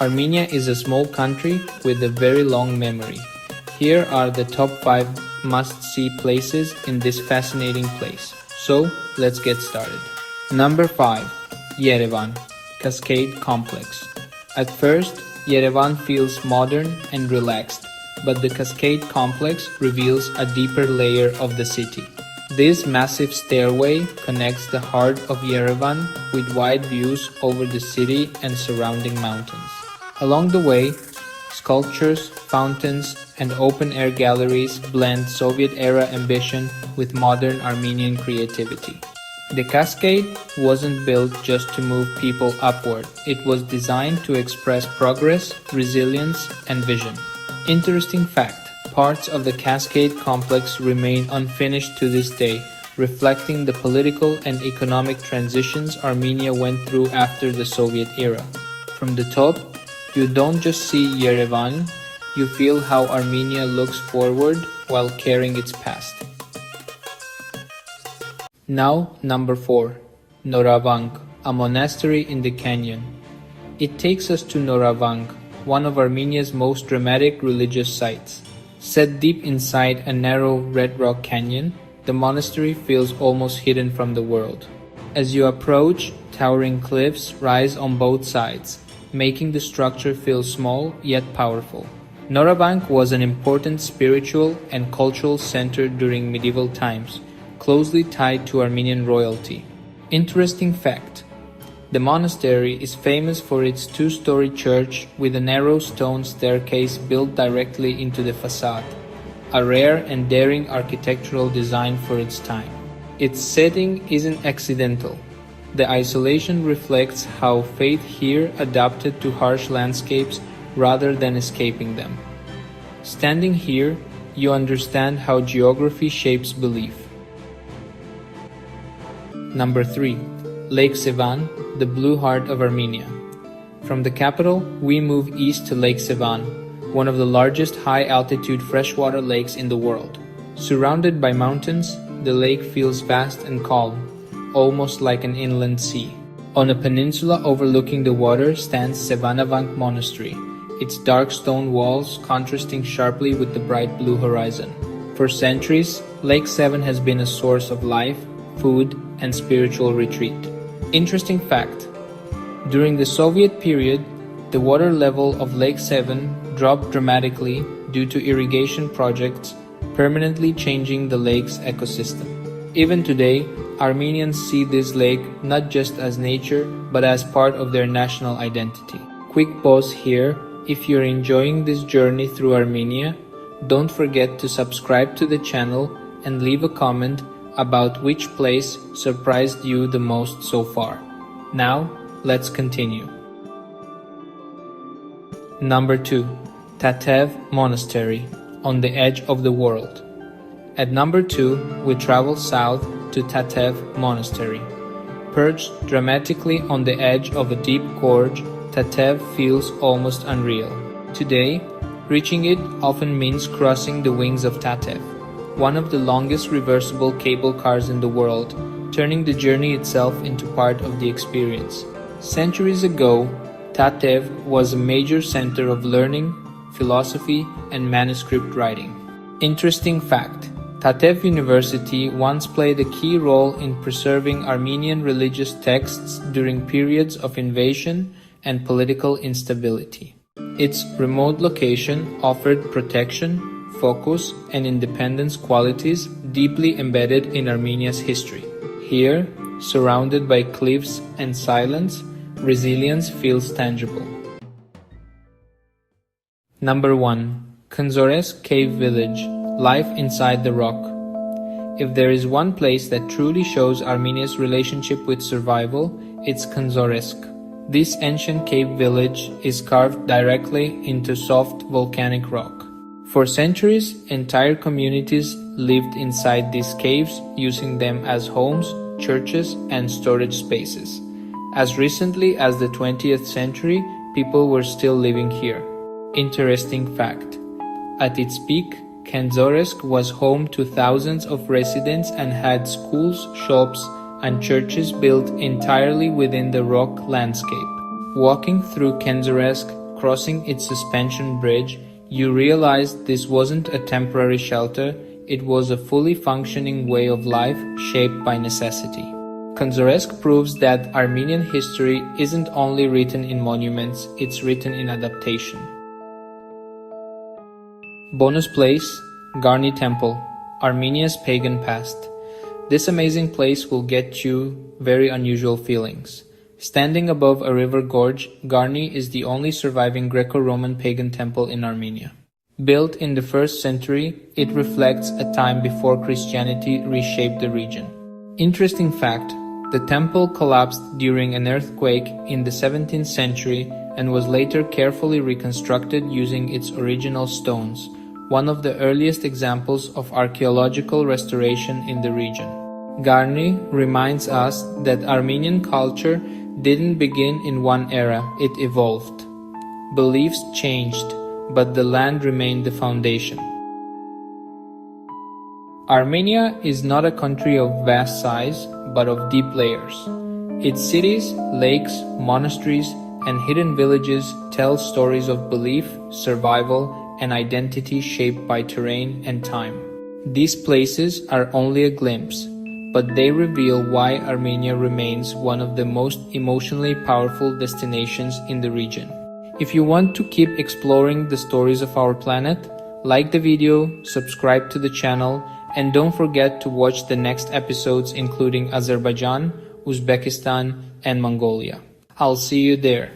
Armenia is a small country with a very long memory. Here are the top 5 must-see places in this fascinating place. So, let's get started. Number 5. Yerevan Cascade Complex. At first, Yerevan feels modern and relaxed, but the Cascade Complex reveals a deeper layer of the city. This massive stairway connects the heart of Yerevan with wide views over the city and surrounding mountains. Along the way, sculptures, fountains, and open-air galleries blend Soviet-era ambition with modern Armenian creativity. The cascade wasn't built just to move people upward. It was designed to express progress, resilience, and vision. Interesting fact, parts of the cascade complex remain unfinished to this day, reflecting the political and economic transitions Armenia went through after the Soviet era. From the top, you don't just see Yerevan, you feel how Armenia looks forward while carrying its past. Now, number 4. Noravank, a monastery in the canyon. It takes us to Noravank, one of Armenia's most dramatic religious sites. Set deep inside a narrow red rock canyon, the monastery feels almost hidden from the world. As you approach, towering cliffs rise on both sides, making the structure feel small yet powerful. Noravank was an important spiritual and cultural center during medieval times, closely tied to Armenian royalty. Interesting fact, the monastery is famous for its 2-story church with a narrow stone staircase built directly into the facade, a rare and daring architectural design for its time. Its setting isn't accidental. The isolation reflects how faith here adapted to harsh landscapes rather than escaping them. Standing here, you understand how geography shapes belief. Number 3. Lake Sevan, the blue heart of Armenia. From the capital, we move east to Lake Sevan, one of the largest high-altitude freshwater lakes in the world. Surrounded by mountains, the lake feels vast and calm, almost like an inland sea. On a peninsula overlooking the water stands Noravank Monastery, its dark stone walls contrasting sharply with the bright blue horizon. For centuries, Lake Sevan has been a source of life, food, and spiritual retreat. Interesting fact, during the Soviet period, the water level of Lake Sevan dropped dramatically due to irrigation projects, permanently changing the lake's ecosystem. Even today, Armenians see this lake not just as nature, but as part of their national identity. Quick pause here. If you're enjoying this journey through Armenia, don't forget to subscribe to the channel and leave a comment about which place surprised you the most so far. Now, let's continue. Number 2. Tatev Monastery, on the edge of the world. At number 2, we travel south to Tatev Monastery. Perched dramatically on the edge of a deep gorge, Tatev feels almost unreal. Today, reaching it often means crossing the Wings of Tatev, one of the longest reversible cable cars in the world, turning the journey itself into part of the experience. Centuries ago, Tatev was a major center of learning, philosophy, and manuscript writing. Interesting fact, Tatev University once played a key role in preserving Armenian religious texts during periods of invasion and political instability. Its remote location offered protection, focus, and independence qualities deeply embedded in Armenia's history. Here, surrounded by cliffs and silence, resilience feels tangible. Number 1. Khndzoresk Cave Village, Life Inside the Rock. If there is one place that truly shows Armenia's relationship with survival, it's Khndzoresk. This ancient cave village is carved directly into soft volcanic rock. For centuries, entire communities lived inside these caves, using them as homes, churches, and storage spaces. As recently as the 20th century, people were still living here. Interesting fact, at its peak, Khndzoresk was home to thousands of residents and had schools, shops, and churches built entirely within the rock landscape. Walking through Khndzoresk crossing its suspension bridge, you realize this wasn't a temporary shelter, it was a fully functioning way of life shaped by necessity. Khndzoresk proves that Armenian history isn't only written in monuments, it's written in adaptation. Bonus place, Garni Temple, Armenia's pagan past. This amazing place will get you very unusual feelings. Standing above a river gorge, Garni is the only surviving Greco-Roman pagan temple in Armenia. Built in the 1st century, it reflects a time before Christianity reshaped the region. Interesting fact, the temple collapsed during an earthquake in the 17th century and was later carefully reconstructed using its original stones, one of the earliest examples of archaeological restoration in the region. Garni reminds us that Armenian culture didn't begin in one era, it evolved. Beliefs changed, but the land remained the foundation. Armenia is not a country of vast size, but of deep layers. Its cities, lakes, monasteries, and hidden villages tell stories of belief, survival, and identity shaped by terrain and time. These places are only a glimpse, but they reveal why Armenia remains one of the most emotionally powerful destinations in the region. If you want to keep exploring the stories of our planet, like the video, subscribe to the channel, and don't forget to watch the next episodes including Azerbaijan, Uzbekistan, and Mongolia. I'll see you there.